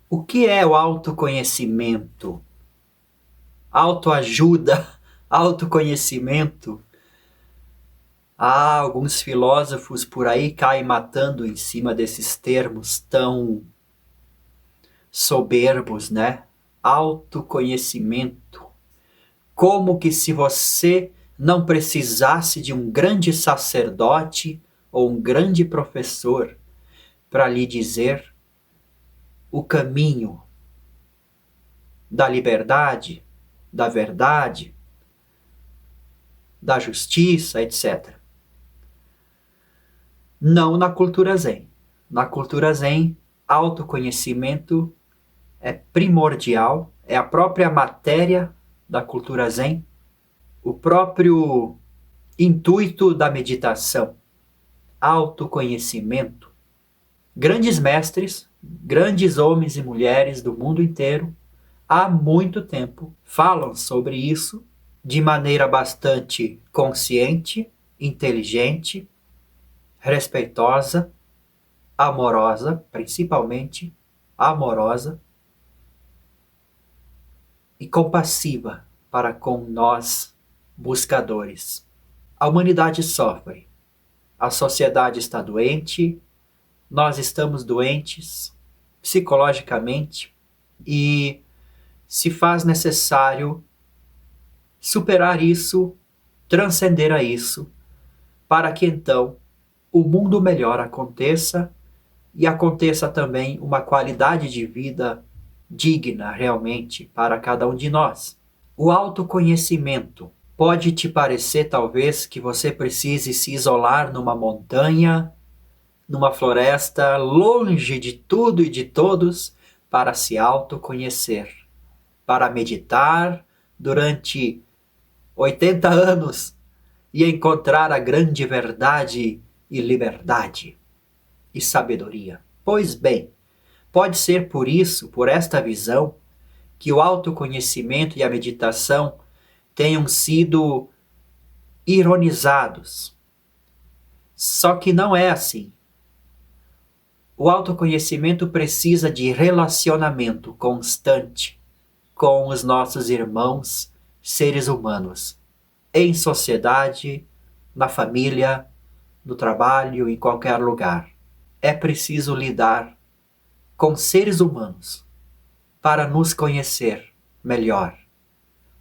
O que é o autoconhecimento? Autoajuda? Autoconhecimento? Alguns filósofos por aí caem matando em cima desses termos tão soberbos, né? Autoconhecimento. Como que se você não precisasse de um grande sacerdote ou um grande professor para lhe dizer o caminho da liberdade, da verdade, da justiça, etc. Não na cultura Zen. Na cultura Zen, autoconhecimento é primordial, é a própria matéria da cultura Zen, o próprio intuito da meditação, autoconhecimento. Grandes mestres, grandes homens e mulheres do mundo inteiro, há muito tempo falam sobre isso de maneira bastante consciente, inteligente, respeitosa, amorosa, principalmente amorosa e compassiva para com nós buscadores. A humanidade sofre, a sociedade está doente, nós estamos doentes psicologicamente e se faz necessário superar isso, transcender a isso, para que então o mundo melhor aconteça e aconteça também uma qualidade de vida digna realmente para cada um de nós. O autoconhecimento pode te parecer talvez que você precise se isolar numa montanha, numa floresta, longe de tudo e de todos, para se autoconhecer, para meditar durante 80 anos e encontrar a grande verdade e liberdade e sabedoria. Pois bem, pode ser por isso, por esta visão, que o autoconhecimento e a meditação tenham sido ironizados. Só que não é assim. O autoconhecimento precisa de relacionamento constante com os nossos irmãos, seres humanos, em sociedade, na família, no trabalho, em qualquer lugar. É preciso lidar com seres humanos para nos conhecer melhor.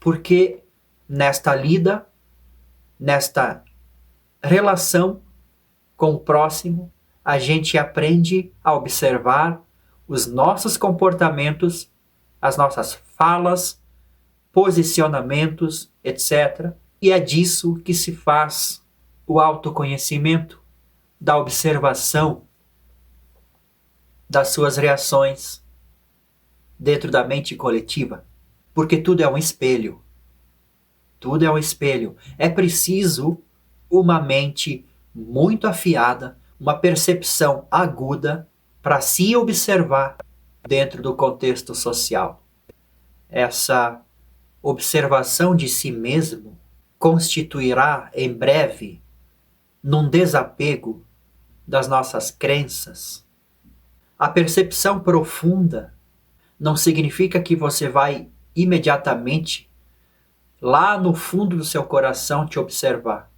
Porque nesta lida, nesta relação com o próximo, a gente aprende a observar os nossos comportamentos, as nossas falas, posicionamentos, etc. E é disso que se faz o autoconhecimento, da observação das suas reações dentro da mente coletiva. Porque tudo é um espelho. Tudo é um espelho. É preciso uma mente muito afiada, uma percepção aguda para se observar dentro do contexto social. Essa observação de si mesmo constituirá em breve num desapego das nossas crenças. A percepção profunda não significa que você vai imediatamente lá no fundo do seu coração te observar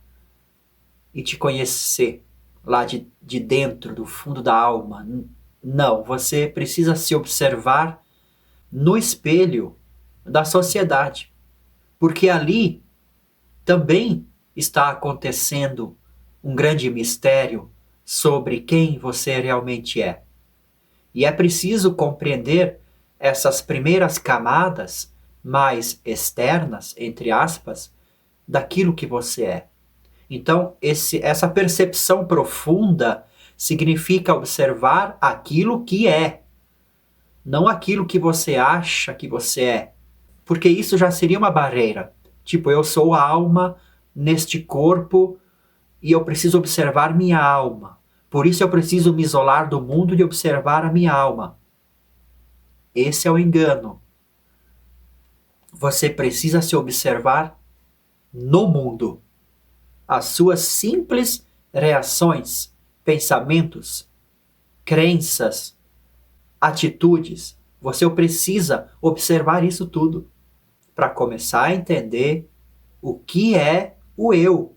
e te conhecer lá de dentro, do fundo da alma. Não, você precisa se observar no espelho da sociedade, porque ali também está acontecendo um grande mistério sobre quem você realmente é. E é preciso compreender essas primeiras camadas mais externas, entre aspas, daquilo que você é. Então, essa percepção profunda significa observar aquilo que é, não aquilo que você acha que você é. Porque isso já seria uma barreira. Tipo, eu sou a alma neste corpo e eu preciso observar minha alma. Por isso eu preciso me isolar do mundo e observar a minha alma. Esse é o engano. Você precisa se observar no mundo. As suas simples reações, pensamentos, crenças, atitudes Você precisa observar isso tudo para começar a entender o que é o eu.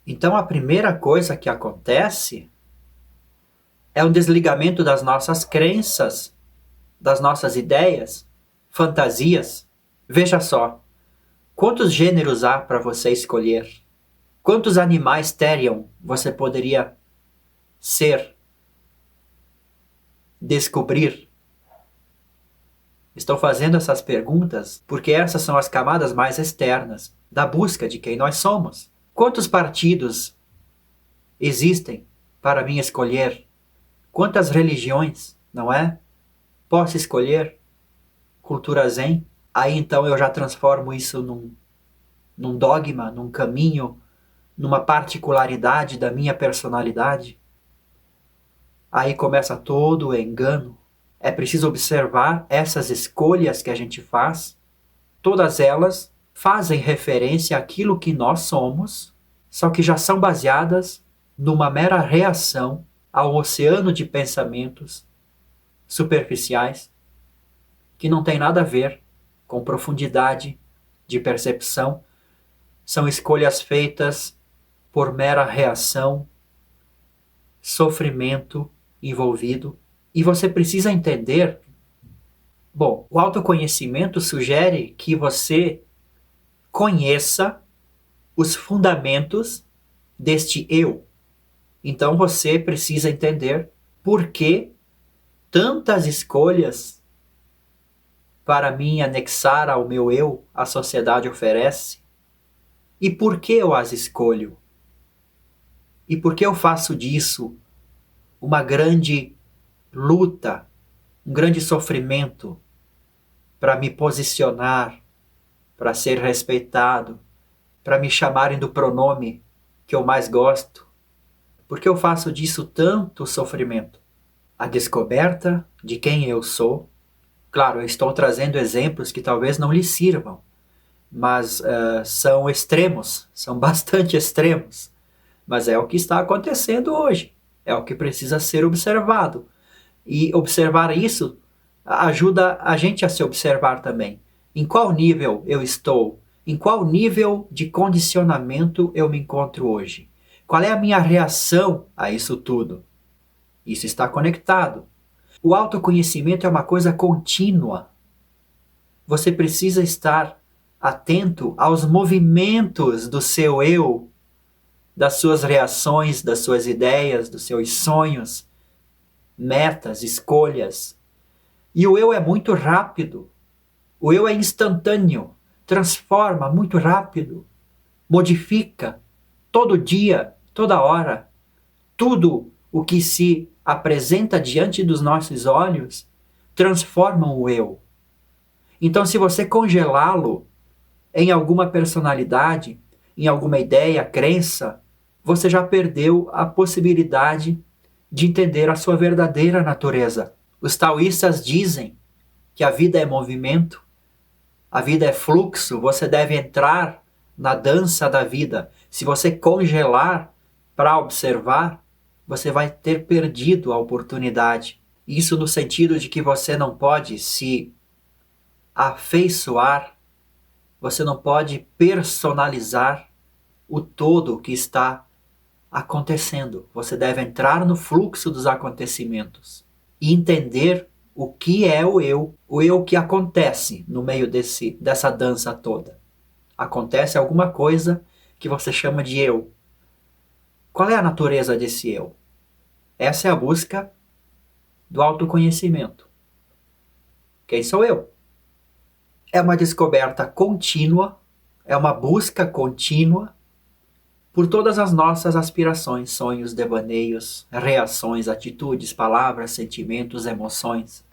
Então a primeira coisa que acontece é um desligamento das nossas crenças, das nossas ideias, fantasias. Veja só, quantos gêneros há para você escolher? Quantos animais teriam você poderia ser, descobrir? Estou fazendo essas perguntas porque essas são as camadas mais externas da busca de quem nós somos. Quantos partidos existem para mim escolher? Quantas religiões, não é? Posso escolher? Cultura Zen? Aí então eu já transformo isso num dogma, num caminho, numa particularidade da minha personalidade. Aí começa todo o engano. É preciso observar essas escolhas que a gente faz. Todas elas fazem referência àquilo que nós somos, só que já são baseadas numa mera reação ao oceano de pensamentos superficiais que não tem nada a ver com profundidade de percepção. São escolhas feitas por mera reação, sofrimento envolvido. E você precisa entender, bom, o autoconhecimento sugere que você conheça os fundamentos deste eu. Então você precisa entender por que tantas escolhas para mim anexar ao meu eu a sociedade oferece e por que eu as escolho. E por que eu faço disso uma grande luta, um grande sofrimento para me posicionar, para ser respeitado, para me chamarem do pronome que eu mais gosto. Por que eu faço disso tanto sofrimento? A descoberta de quem eu sou. Claro, eu estou trazendo exemplos que talvez não lhe sirvam, mas são extremos, são bastante extremos. Mas é o que está acontecendo hoje, é o que precisa ser observado. E observar isso ajuda a gente a se observar também. Em qual nível eu estou? Em qual nível de condicionamento eu me encontro hoje? Qual é a minha reação a isso tudo? Isso está conectado. O autoconhecimento é uma coisa contínua. Você precisa estar atento aos movimentos do seu eu, das suas reações, das suas ideias, dos seus sonhos, metas, escolhas. E o eu é muito rápido. O eu é instantâneo, transforma muito rápido, modifica todo dia, toda hora. Tudo o que se apresenta diante dos nossos olhos transforma o eu. Então, se você congelá-lo em alguma personalidade, em alguma ideia, crença, você já perdeu a possibilidade de entender a sua verdadeira natureza. Os taoístas dizem que a vida é movimento, a vida é fluxo, você deve entrar na dança da vida. Se você congelar para observar, você vai ter perdido a oportunidade. Isso no sentido de que você não pode se afeiçoar, você não pode personalizar o todo que está acontecendo. Você deve entrar no fluxo dos acontecimentos e entender o que é o eu que acontece no meio dessa dança toda. Acontece alguma coisa que você chama de eu. Qual é a natureza desse eu? Essa é a busca do autoconhecimento. Quem sou eu? É uma descoberta contínua, é uma busca contínua por todas as nossas aspirações, sonhos, devaneios, reações, atitudes, palavras, sentimentos, emoções,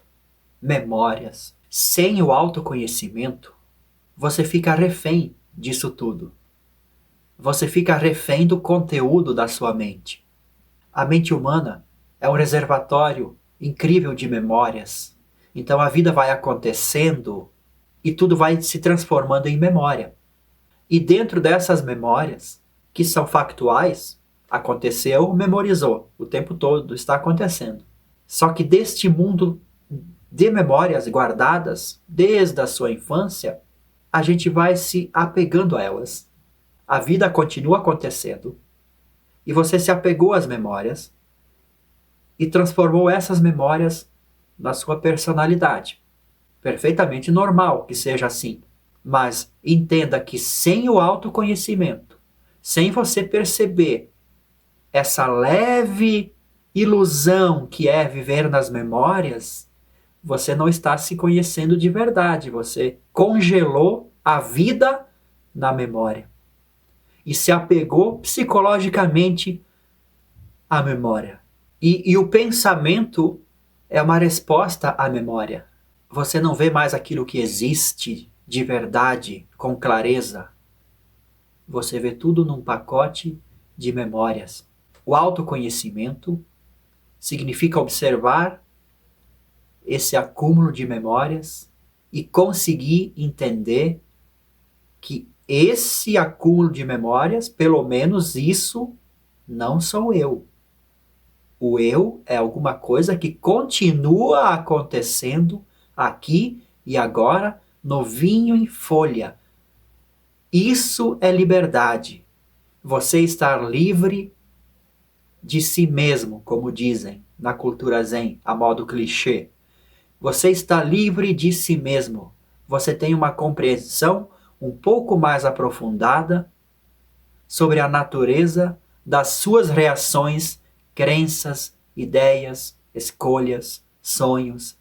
memórias. Sem o autoconhecimento, você fica refém disso tudo. Você fica refém do conteúdo da sua mente. A mente humana é um reservatório incrível de memórias. Então a vida vai acontecendo e tudo vai se transformando em memória. E dentro dessas memórias, que são factuais, aconteceu, memorizou, o tempo todo está acontecendo. Só que deste mundo de memórias guardadas desde a sua infância, a gente vai se apegando a elas. A vida continua acontecendo e você se apegou às memórias e transformou essas memórias na sua personalidade. Perfeitamente normal que seja assim, mas entenda que sem o autoconhecimento, sem você perceber essa leve ilusão que é viver nas memórias, você não está se conhecendo de verdade, você congelou a vida na memória e se apegou psicologicamente à memória. E o pensamento é uma resposta à memória. Você não vê mais aquilo que existe de verdade, com clareza. Você vê tudo num pacote de memórias. O autoconhecimento significa observar esse acúmulo de memórias e conseguir entender que esse acúmulo de memórias, pelo menos isso, não sou eu. O eu é alguma coisa que continua acontecendo aqui e agora, novinho em folha. Isso é liberdade. Você estar livre de si mesmo, como dizem na cultura zen, a modo clichê. Você está livre de si mesmo. Você tem uma compreensão um pouco mais aprofundada sobre a natureza das suas reações, crenças, ideias, escolhas, sonhos,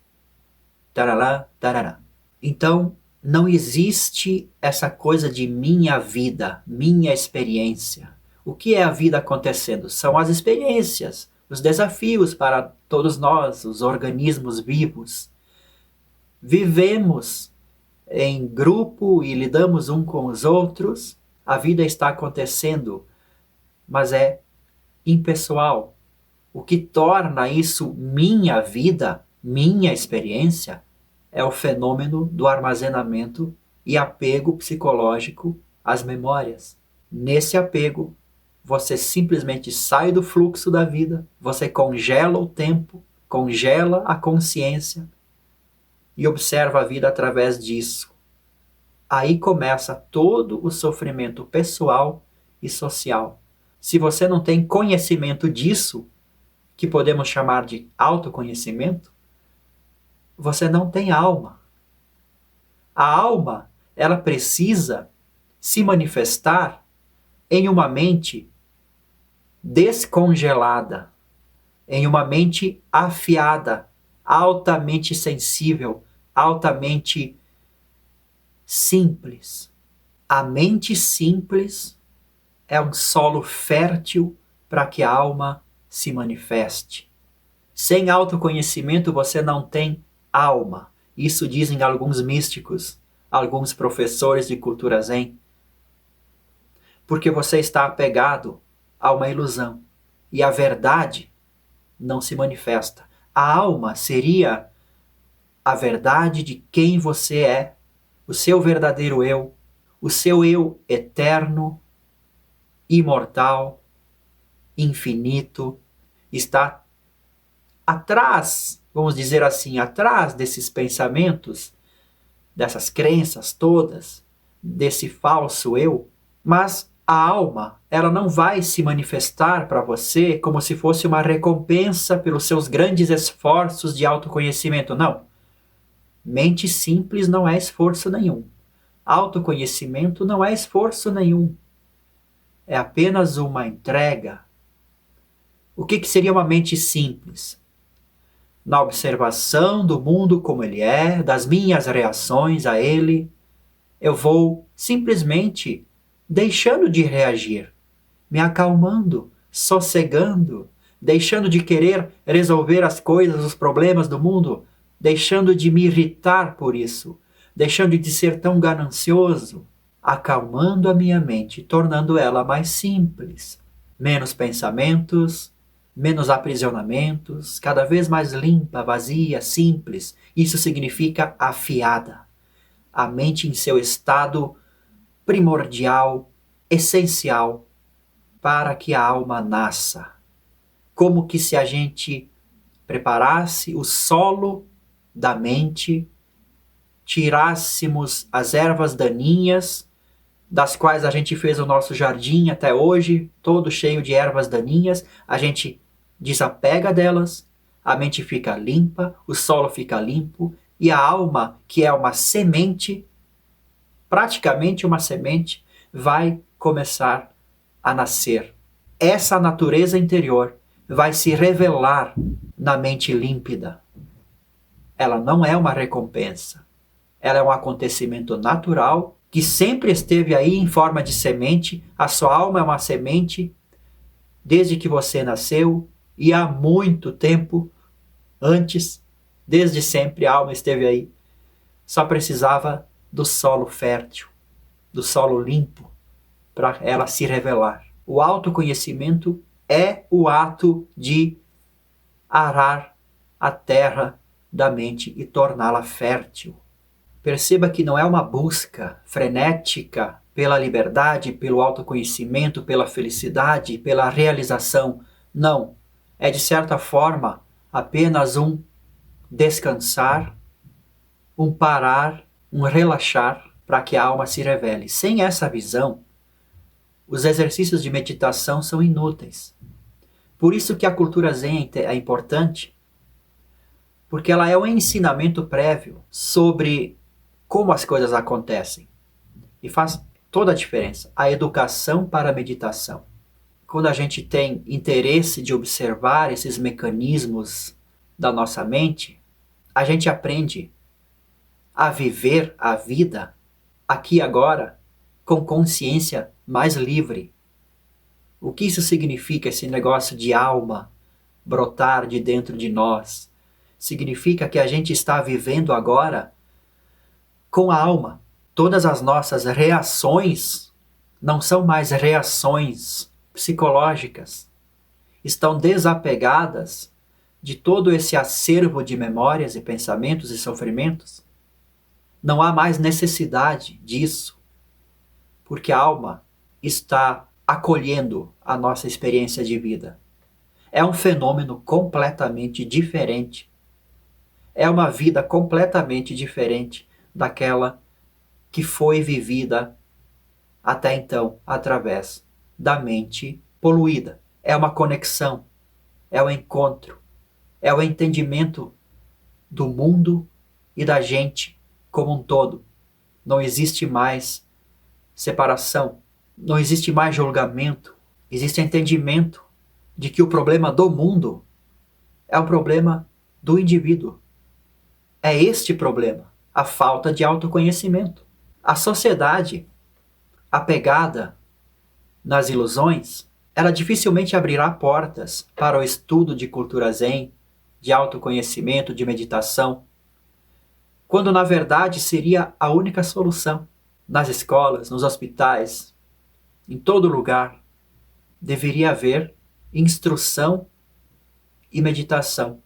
tarará, tarará. Então, não existe essa coisa de minha vida, minha experiência. O que é a vida acontecendo? São as experiências, os desafios para todos nós, os organismos vivos. Vivemos em grupo e lidamos um com os outros. A vida está acontecendo, mas é impessoal. O que torna isso minha vida, minha experiência, é o fenômeno do armazenamento e apego psicológico às memórias. Nesse apego, você simplesmente sai do fluxo da vida, você congela o tempo, congela a consciência e observa a vida através disso. Aí começa todo o sofrimento pessoal e social. Se você não tem conhecimento disso, que podemos chamar de autoconhecimento, você não tem alma. A alma, ela precisa se manifestar em uma mente descongelada, em uma mente afiada, altamente sensível, altamente simples. A mente simples é um solo fértil para que a alma se manifeste. Sem autoconhecimento você não tem alma. Isso dizem alguns místicos, alguns professores de cultura zen. Porque você está apegado a uma ilusão. E a verdade não se manifesta. A alma seria a verdade de quem você é, o seu verdadeiro eu, o seu eu eterno, imortal, infinito, está atrás, vamos dizer assim, atrás desses pensamentos, dessas crenças todas, desse falso eu, mas a alma, ela não vai se manifestar para você como se fosse uma recompensa pelos seus grandes esforços de autoconhecimento, não. Mente simples não é esforço nenhum. Autoconhecimento não é esforço nenhum. É apenas uma entrega. O que seria uma mente simples? Na observação do mundo como ele é, das minhas reações a ele, eu vou simplesmente deixando de reagir, me acalmando, sossegando, deixando de querer resolver as coisas, os problemas do mundo, deixando de me irritar por isso, deixando de ser tão ganancioso, acalmando a minha mente, tornando ela mais simples. Menos pensamentos, menos aprisionamentos, cada vez mais limpa, vazia, simples. Isso significa afiada. A mente em seu estado primordial, essencial, para que a alma nasça. Como que se a gente preparasse o solo da mente, tirássemos as ervas daninhas, das quais a gente fez o nosso jardim até hoje, todo cheio de ervas daninhas, a gente desapega delas, a mente fica limpa, o solo fica limpo, e a alma, que é uma semente, praticamente uma semente, vai começar a nascer. Essa natureza interior vai se revelar na mente límpida. Ela não é uma recompensa. Ela é um acontecimento natural que sempre esteve aí em forma de semente. A sua alma é uma semente desde que você nasceu e há muito tempo antes, desde sempre a alma esteve aí. Só precisava do solo fértil, do solo limpo, para ela se revelar. O autoconhecimento é o ato de arar a terra da mente e torná-la fértil. Perceba que não é uma busca frenética pela liberdade, pelo autoconhecimento, pela felicidade, pela realização. Não. É, de certa forma, apenas um descansar, um parar, um relaxar para que a alma se revele. Sem essa visão, os exercícios de meditação são inúteis. Por isso que a cultura Zen é importante, porque ela é um ensinamento prévio sobre como as coisas acontecem. E faz toda a diferença. A educação para a meditação. Quando a gente tem interesse de observar esses mecanismos da nossa mente, a gente aprende a viver a vida aqui e agora com consciência mais livre. O que isso significa, esse negócio de alma brotar de dentro de nós? Significa que a gente está vivendo agora com a alma. Todas as nossas reações não são mais reações psicológicas. Estão desapegadas de todo esse acervo de memórias e pensamentos e sofrimentos. Não há mais necessidade disso, porque a alma está acolhendo a nossa experiência de vida. É um fenômeno completamente diferente. É uma vida completamente diferente daquela que foi vivida até então através da mente poluída. É uma conexão, é um encontro, é o entendimento do mundo e da gente como um todo. Não existe mais separação, não existe mais julgamento, existe entendimento de que o problema do mundo é o problema do indivíduo. É este problema, a falta de autoconhecimento. A sociedade apegada nas ilusões, ela dificilmente abrirá portas para o estudo de cultura zen, de autoconhecimento, de meditação, quando na verdade seria a única solução. Nas escolas, nos hospitais, em todo lugar, deveria haver instrução e meditação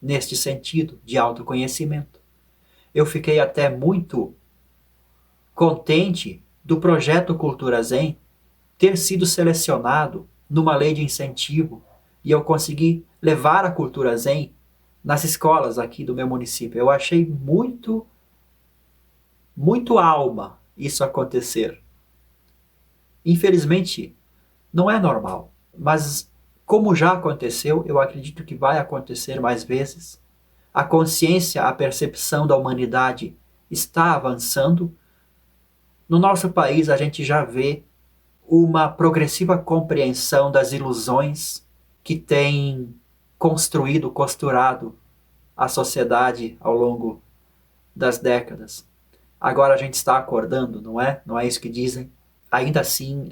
neste sentido de autoconhecimento. Eu fiquei até muito contente do projeto Cultura Zen ter sido selecionado numa lei de incentivo e eu consegui levar a cultura Zen nas escolas aqui do meu município. Eu achei muito alma isso acontecer. Infelizmente, não é normal, mas como já aconteceu, eu acredito que vai acontecer mais vezes. A consciência, a percepção da humanidade está avançando. No nosso país, a gente já vê uma progressiva compreensão das ilusões que tem construído, costurado a sociedade ao longo das décadas. Agora a gente está acordando, não é? Não é isso que dizem? Ainda assim,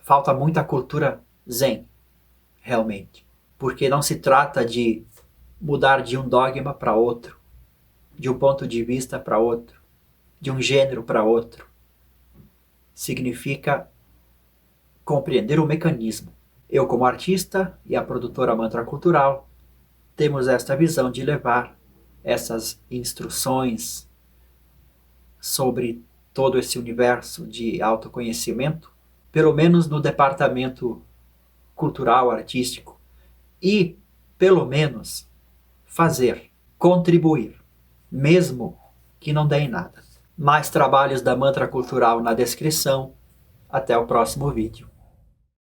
falta muita cultura zen, realmente. Porque não se trata de mudar de um dogma para outro, de um ponto de vista para outro, de um gênero para outro. Significa compreender o mecanismo. Eu, como artista, e a produtora Mantra Cultural, temos esta visão de levar essas instruções sobre todo esse universo de autoconhecimento, pelo menos no departamento cultural, artístico, e, pelo menos, fazer contribuir, mesmo que não dê em nada. Mais trabalhos da Mantra Cultural na descrição. Até o próximo vídeo.